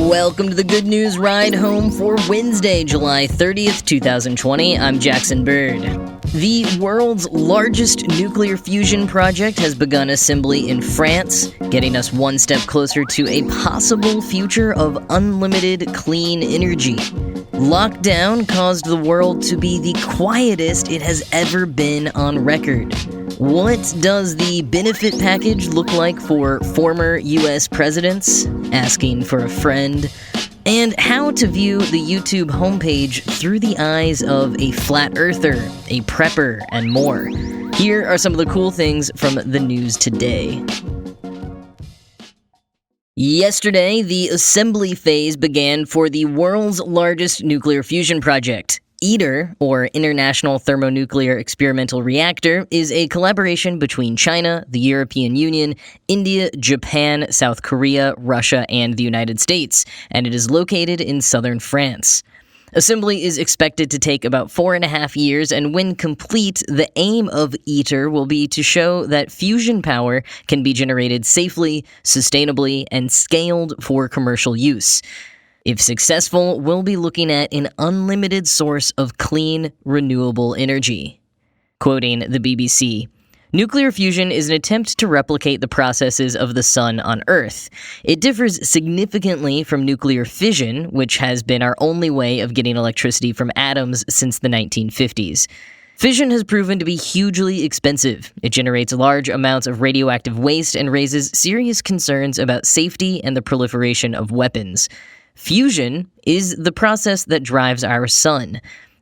Welcome to the Good News Ride Home for Wednesday, July 30th, 2020. I'm Jackson Bird. The world's largest nuclear fusion project has begun assembly in France, getting us one step closer to a possible future of unlimited clean energy. Lockdown caused the world to be the quietest it has ever been on record. What does the benefit package look like for former U.S. presidents? Asking for a friend. And how to view the YouTube homepage through the eyes of a flat earther, a prepper, and more. Here are some of the cool things from the news today. Yesterday, the assembly phase began for the world's largest nuclear fusion project. ITER, or International Thermonuclear Experimental Reactor, is a collaboration between China, the European Union, India, Japan, South Korea, Russia, and the United States, and it is located in southern France. Assembly is expected to take about 4.5 years, and when complete, the aim of ITER will be to show that fusion power can be generated safely, sustainably, and scaled for commercial use. If successful, we'll be looking at an unlimited source of clean, renewable energy. Quoting the BBC, "Nuclear fusion is an attempt to replicate the processes of the sun on Earth. It differs significantly from nuclear fission, which has been our only way of getting electricity from atoms since the 1950s. Fission has proven to be hugely expensive. It generates large amounts of radioactive waste and raises serious concerns about safety and the proliferation of weapons. Fusion is the process that drives our sun.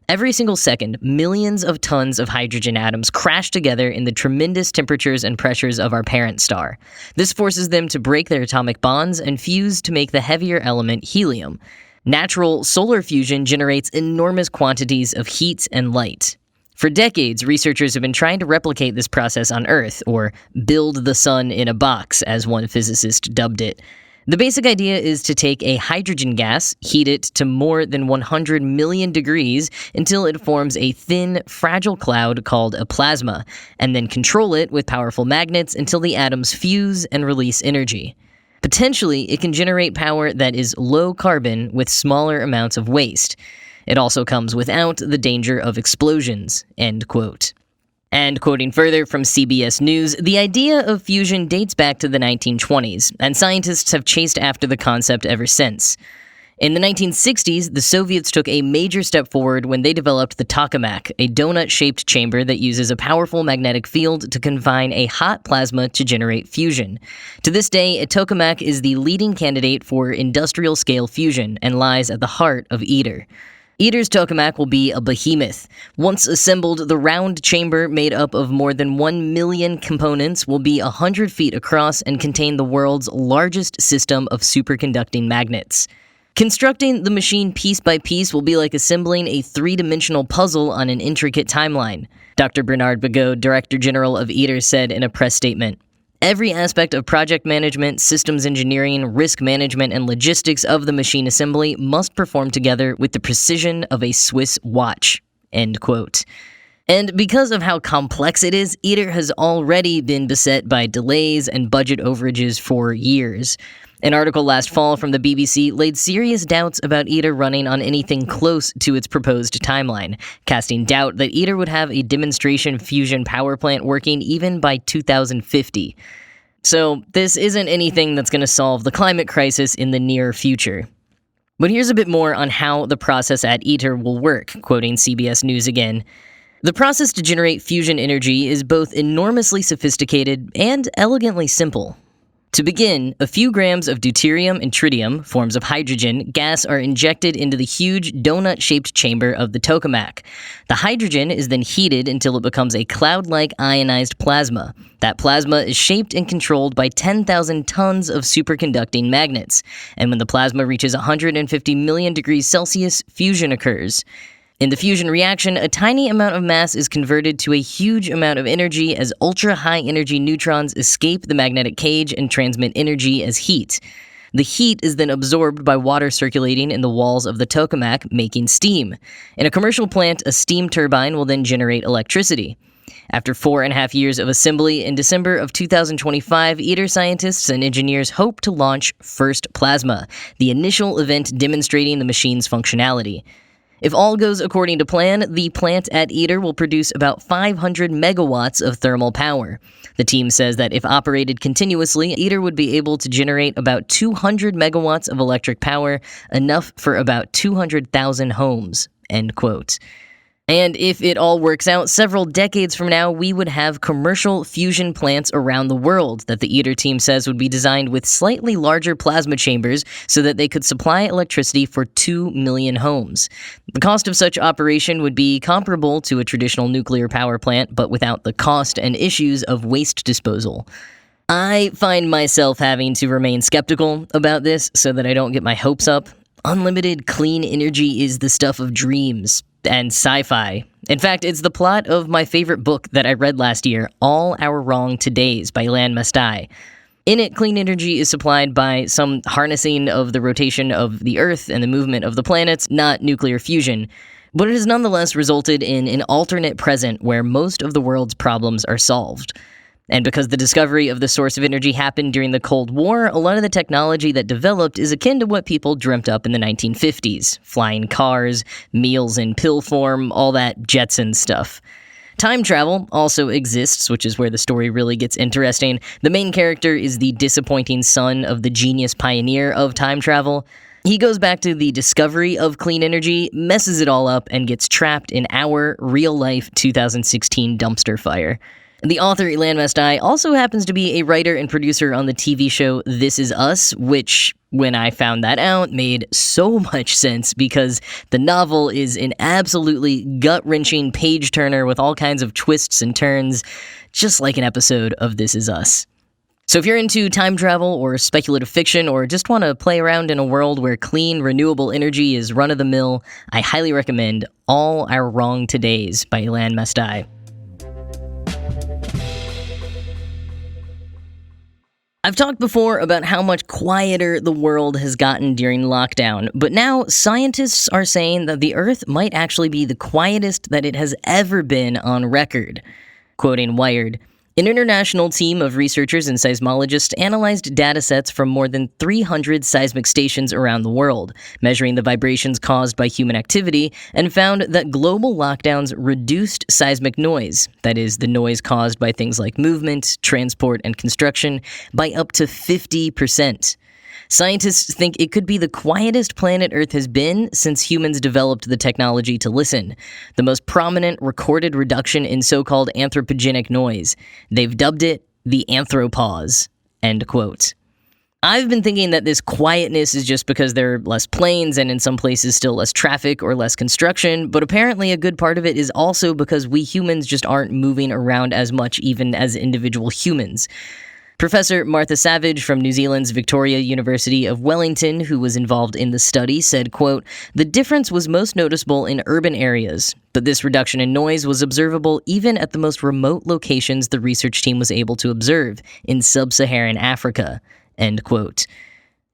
Every single second, millions of tons of hydrogen atoms crash together in the tremendous temperatures and pressures of our parent star. This forces them to break their atomic bonds and fuse to make the heavier element helium. Natural solar fusion generates enormous quantities of heat and light. For decades, researchers have been trying to replicate this process on Earth, or build the sun in a box, as one physicist dubbed it. The basic idea is to take a hydrogen gas, heat it to more than 100 million degrees until it forms a thin, fragile cloud called a plasma, and then control it with powerful magnets until the atoms fuse and release energy. Potentially, it can generate power that is low carbon with smaller amounts of waste. It also comes without the danger of explosions." End quote. And quoting further from CBS News, "The idea of fusion dates back to the 1920s, and scientists have chased after the concept ever since. In the 1960s, the Soviets took a major step forward when they developed the tokamak, a donut-shaped chamber that uses a powerful magnetic field to confine a hot plasma to generate fusion. To this day, a tokamak is the leading candidate for industrial-scale fusion and lies at the heart of ITER. ITER's tokamak will be a behemoth. Once assembled, the round chamber made up of more than 1 million components will be 100 feet across and contain the world's largest system of superconducting magnets. Constructing the machine piece by piece will be like assembling a three-dimensional puzzle on an intricate timeline," Dr. Bernard Bigot, Director General of ITER, said in a press statement. "Every aspect of project management, systems engineering, risk management, and logistics of the machine assembly must perform together with the precision of a Swiss watch." End quote. And because of how complex it is, ITER has already been beset by delays and budget overages for years. An article last fall from the BBC laid serious doubts about ITER running on anything close to its proposed timeline, casting doubt that ITER would have a demonstration fusion power plant working even by 2050. So this isn't anything that's going to solve the climate crisis in the near future. But here's a bit more on how the process at ITER will work, quoting CBS News again. "The process to generate fusion energy is both enormously sophisticated and elegantly simple. To begin, a few grams of deuterium and tritium, forms of hydrogen, gas are injected into the huge donut-shaped chamber of the tokamak. The hydrogen is then heated until it becomes a cloud-like ionized plasma. That plasma is shaped and controlled by 10,000 tons of superconducting magnets, and when the plasma reaches 150 million degrees Celsius, fusion occurs. In the fusion reaction, a tiny amount of mass is converted to a huge amount of energy as ultra-high-energy neutrons escape the magnetic cage and transmit energy as heat. The heat is then absorbed by water circulating in the walls of the tokamak, making steam. In a commercial plant, a steam turbine will then generate electricity. After 4.5 years of assembly, in December of 2025, ITER scientists and engineers hope to launch First Plasma, the initial event demonstrating the machine's functionality. If all goes according to plan, the plant at ITER will produce about 500 megawatts of thermal power. The team says that if operated continuously, ITER would be able to generate about 200 megawatts of electric power, enough for about 200,000 homes, end quote. And if it all works out, several decades from now, we would have commercial fusion plants around the world that the ITER team says would be designed with slightly larger plasma chambers so that they could supply electricity for 2 million homes. The cost of such operation would be comparable to a traditional nuclear power plant, but without the cost and issues of waste disposal. I find myself having to remain skeptical about this so that I don't get my hopes up. Unlimited clean energy is the stuff of dreams and sci-fi. In fact, it's the plot of my favorite book that I read last year, All Our Wrong Todays by Lan Mastai. In it, clean energy is supplied by some harnessing of the rotation of the Earth and the movement of the planets, not nuclear fusion. But it has nonetheless resulted in an alternate present where most of the world's problems are solved. And because the discovery of the source of energy happened during the Cold War, a lot of the technology that developed is akin to what people dreamt up in the 1950s. Flying cars, meals in pill form, all that Jetson stuff. Time travel also exists, which is where the story really gets interesting. The main character is the disappointing son of the genius pioneer of time travel. He goes back to the discovery of clean energy, messes it all up, and gets trapped in our real-life 2016 dumpster fire. The author, Lan Mastai, also happens to be a writer and producer on the TV show This Is Us, which, when I found that out, made so much sense because the novel is an absolutely gut-wrenching page-turner with all kinds of twists and turns, just like an episode of This Is Us. So if you're into time travel or speculative fiction or just want to play around in a world where clean, renewable energy is run-of-the-mill, I highly recommend All Our Wrong Todays by Lan Mastai. I've talked before about how much quieter the world has gotten during lockdown, but now scientists are saying that the Earth might actually be the quietest that it has ever been on record. Quoting Wired, an international team of researchers and seismologists analyzed datasets from more than 300 seismic stations around the world, measuring the vibrations caused by human activity, and found that global lockdowns reduced seismic noise, that is, the noise caused by things like movement, transport, and construction, by up to 50%. Scientists think it could be the quietest planet Earth has been since humans developed the technology to listen, the most prominent recorded reduction in so-called anthropogenic noise. They've dubbed it the anthropause, end quote. I've been thinking that this quietness is just because there are less planes and in some places still less traffic or less construction, but apparently a good part of it is also because we humans just aren't moving around as much even as individual humans. Professor Martha Savage from New Zealand's Victoria University of Wellington, who was involved in the study, said, quote, "The difference was most noticeable in urban areas, but this reduction in noise was observable even at the most remote locations the research team was able to observe, in sub-Saharan Africa," end quote.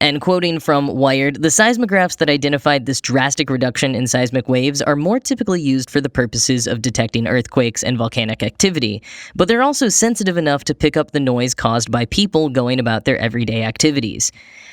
And quoting from Wired, the seismographs that identified this drastic reduction in seismic waves are more typically used for the purposes of detecting earthquakes and volcanic activity, but they're also sensitive enough to pick up the noise caused by people going about their everyday activities.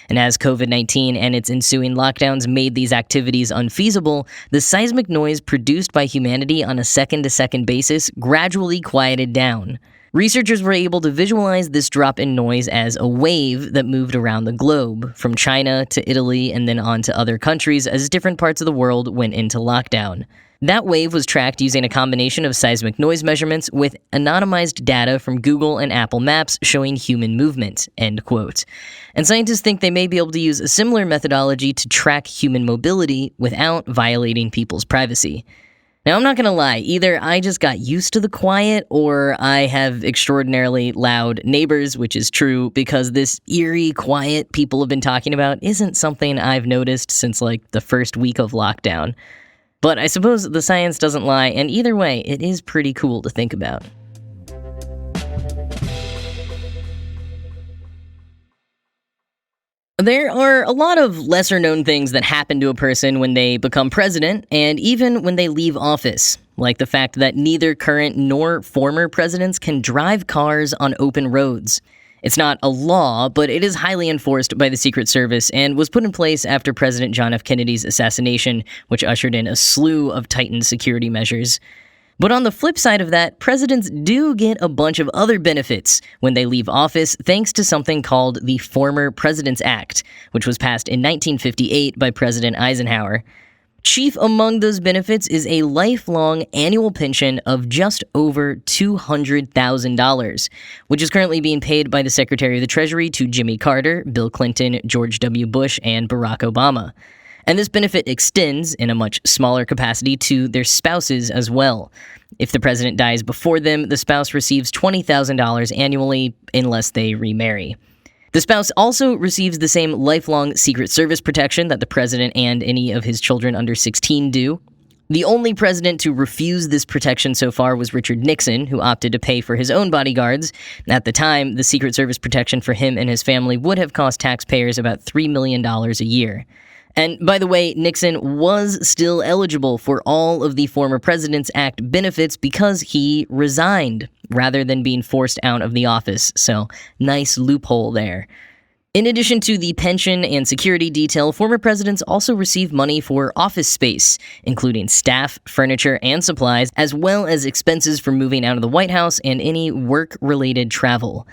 And as COVID-19 and its ensuing lockdowns made these activities unfeasible, the seismic noise produced by humanity on a second-to-second basis gradually quieted down. Researchers were able to visualize this drop in noise as a wave that moved around the globe, from China to Italy and then on to other countries as different parts of the world went into lockdown. That wave was tracked using a combination of seismic noise measurements with anonymized data from Google and Apple Maps showing human movement, end quote. And scientists think they may be able to use a similar methodology to track human mobility without violating people's privacy. Now, I'm not gonna lie, either I just got used to the quiet or I have extraordinarily loud neighbors, which is true because this eerie quiet people have been talking about isn't something I've noticed since like the first week of lockdown. But I suppose the science doesn't lie, and either way, it is pretty cool to think about. There are a lot of lesser-known things that happen to a person when they become president, and even when they leave office. like the fact that neither current nor former presidents can drive cars on open roads. It's not a law, but it is highly enforced by the Secret Service and was put in place after President John F. Kennedy's assassination, which ushered in a slew of tightened security measures. But on the flip side of that, presidents do get a bunch of other benefits when they leave office thanks to something called the Former Presidents Act, which was passed in 1958 by President Eisenhower. Chief among those benefits is a lifelong annual pension of just over $200,000, which is currently being paid by the Secretary of the Treasury to Jimmy Carter, Bill Clinton, George W. Bush, and Barack Obama. And this benefit extends, in a much smaller capacity, to their spouses as well. If the president dies before them, the spouse receives $20,000 annually unless they remarry. The spouse also receives the same lifelong Secret Service protection that the president and any of his children under 16 do. The only president to refuse this protection so far was Richard Nixon, who opted to pay for his own bodyguards. At the time, the Secret Service protection for him and his family would have cost taxpayers about $3 million a year. And by the way, Nixon was still eligible for all of the Former Presidents Act benefits because he resigned rather than being forced out of the office, so nice loophole there. In addition to the pension and security detail, former presidents also receive money for office space, including staff, furniture, and supplies, as well as expenses for moving out of the White House and any work-related travel.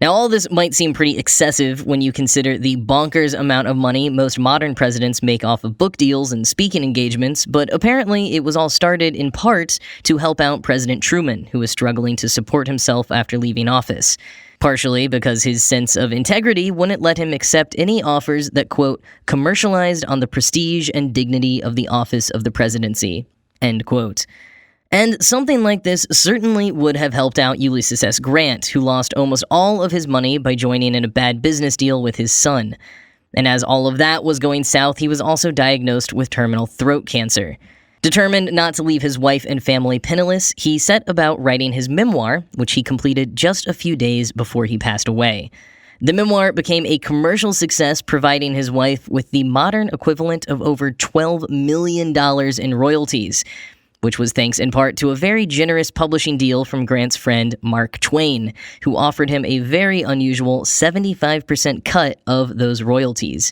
Now, all this might seem pretty excessive when you consider the bonkers amount of money most modern presidents make off of book deals and speaking engagements, but apparently it was all started in part to help out President Truman, who was struggling to support himself after leaving office. Partially because his sense of integrity wouldn't let him accept any offers that, quote, commercialized on the prestige and dignity of the office of the presidency, end quote. And something like this certainly would have helped out Ulysses S. Grant, who lost almost all of his money by joining in a bad business deal with his son. And as all of that was going south, he was also diagnosed with terminal throat cancer. Determined not to leave his wife and family penniless, he set about writing his memoir, which he completed just a few days before he passed away. The memoir became a commercial success, providing his wife with the modern equivalent of over $12 million in royalties, which was thanks in part to a very generous publishing deal from Grant's friend Mark Twain, who offered him a very unusual 75% cut of those royalties.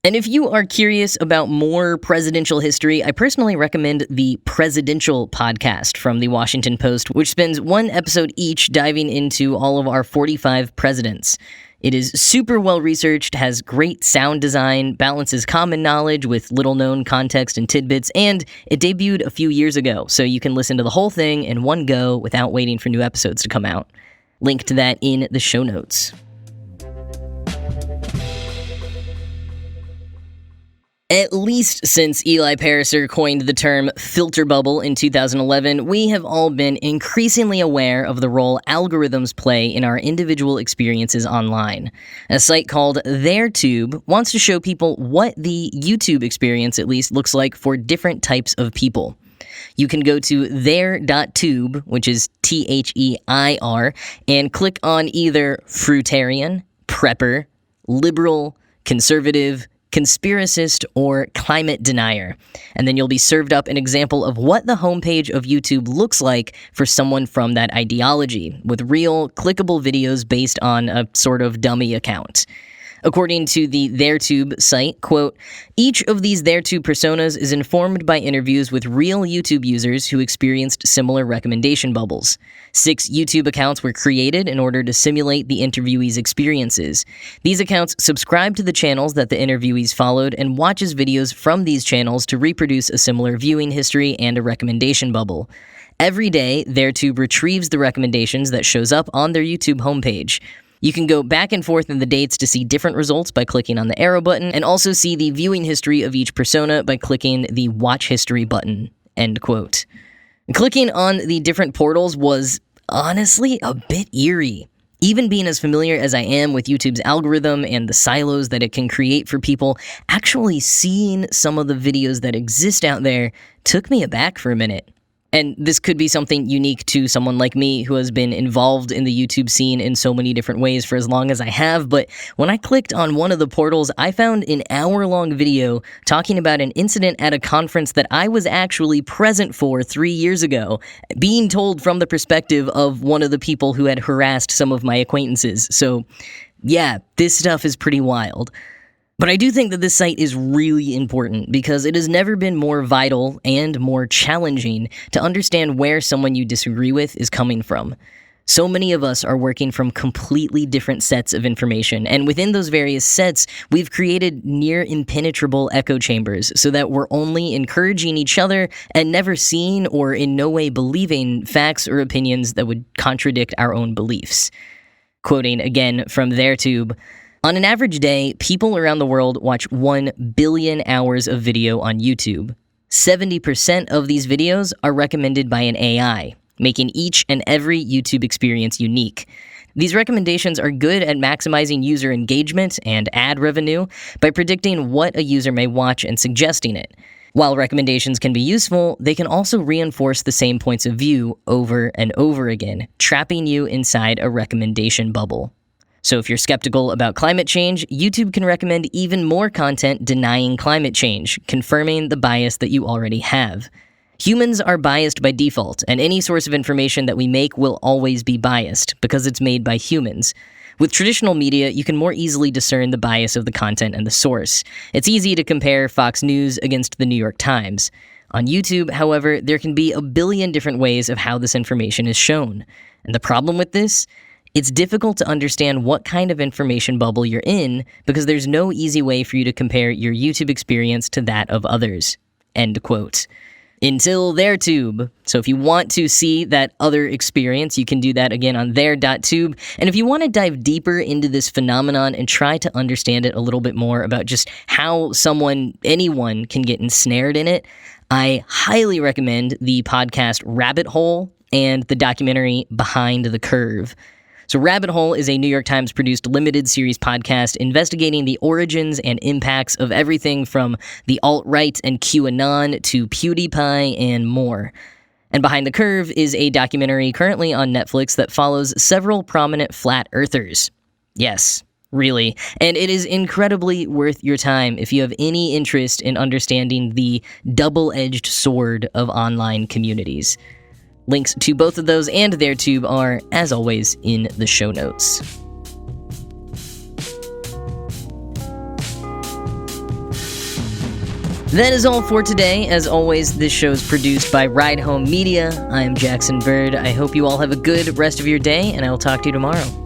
And if you are curious about more presidential history, I personally recommend the Presidential podcast from the Washington Post, which spends one episode each diving into all of our 45 presidents. It is super well-researched, has great sound design, balances common knowledge with little-known context and tidbits, and it debuted a few years ago, so you can listen to the whole thing in one go without waiting for new episodes to come out. Link to that in the show notes. At least since Eli Pariser coined the term filter bubble in 2011, we have all been increasingly aware of the role algorithms play in our individual experiences online. A site called TheirTube wants to show people what the YouTube experience at least looks like for different types of people. You can go to their.tube, which is Their, and click on either fruitarian, prepper, liberal, conservative, conspiracist, or climate denier. And then you'll be served up an example of what the homepage of YouTube looks like for someone from that ideology, with real, clickable videos based on a sort of dummy account. According to the TheirTube site, quote, each of these TheirTube personas is informed by interviews with real YouTube users who experienced similar recommendation bubbles. 6 YouTube accounts were created in order to simulate the interviewees' experiences. These accounts subscribe to the channels that the interviewees followed and watches videos from these channels to reproduce a similar viewing history and a recommendation bubble. Every day, TheirTube retrieves the recommendations that shows up on their YouTube homepage. You can go back and forth in the dates to see different results by clicking on the arrow button, and also see the viewing history of each persona by clicking the Watch History button, end quote. Clicking on the different portals was honestly a bit eerie. Even being as familiar as I am with YouTube's algorithm and the silos that it can create for people, actually seeing some of the videos that exist out there took me aback for a minute. And this could be something unique to someone like me who has been involved in the YouTube scene in so many different ways for as long as I have, but when I clicked on one of the portals, I found an hour-long video talking about an incident at a conference that I was actually present for 3 years ago, being told from the perspective of one of the people who had harassed some of my acquaintances. So, yeah, this stuff is pretty wild. But I do think that this site is really important because it has never been more vital and more challenging to understand where someone you disagree with is coming from. So many of us are working from completely different sets of information, and within those various sets, we've created near impenetrable echo chambers so that we're only encouraging each other and never seeing or in no way believing facts or opinions that would contradict our own beliefs. Quoting again from their tube, "On an average day, people around the world watch 1 billion hours of video on YouTube. 70% of these videos are recommended by an AI, making each and every YouTube experience unique. These recommendations are good at maximizing user engagement and ad revenue by predicting what a user may watch and suggesting it. While recommendations can be useful, they can also reinforce the same points of view over and over again, trapping you inside a recommendation bubble. So if you're skeptical about climate change, YouTube can recommend even more content denying climate change, confirming the bias that you already have. Humans are biased by default, and any source of information that we make will always be biased, because it's made by humans. With traditional media, you can more easily discern the bias of the content and the source. It's easy to compare Fox News against the New York Times. On YouTube, however, there can be a billion different ways of how this information is shown. And the problem with this? It's difficult to understand what kind of information bubble you're in because there's no easy way for you to compare your YouTube experience to that of others." End quote. Until their tube. So if you want to see that other experience, you can do that again on their.tube. And if you want to dive deeper into this phenomenon and try to understand it a little bit more about just how anyone can get ensnared in it, I highly recommend the podcast Rabbit Hole and the documentary Behind the Curve. So Rabbit Hole is a New York Times produced limited series podcast investigating the origins and impacts of everything from the alt-right and QAnon to PewDiePie and more. And Behind the Curve is a documentary currently on Netflix that follows several prominent flat earthers. Yes, really. And it is incredibly worth your time if you have any interest in understanding the double-edged sword of online communities. Links to both of those and their tube are, as always, in the show notes. That is all for today. As always, this show is produced by Ride Home Media. I am Jackson Bird. I hope you all have a good rest of your day, and I will talk to you tomorrow.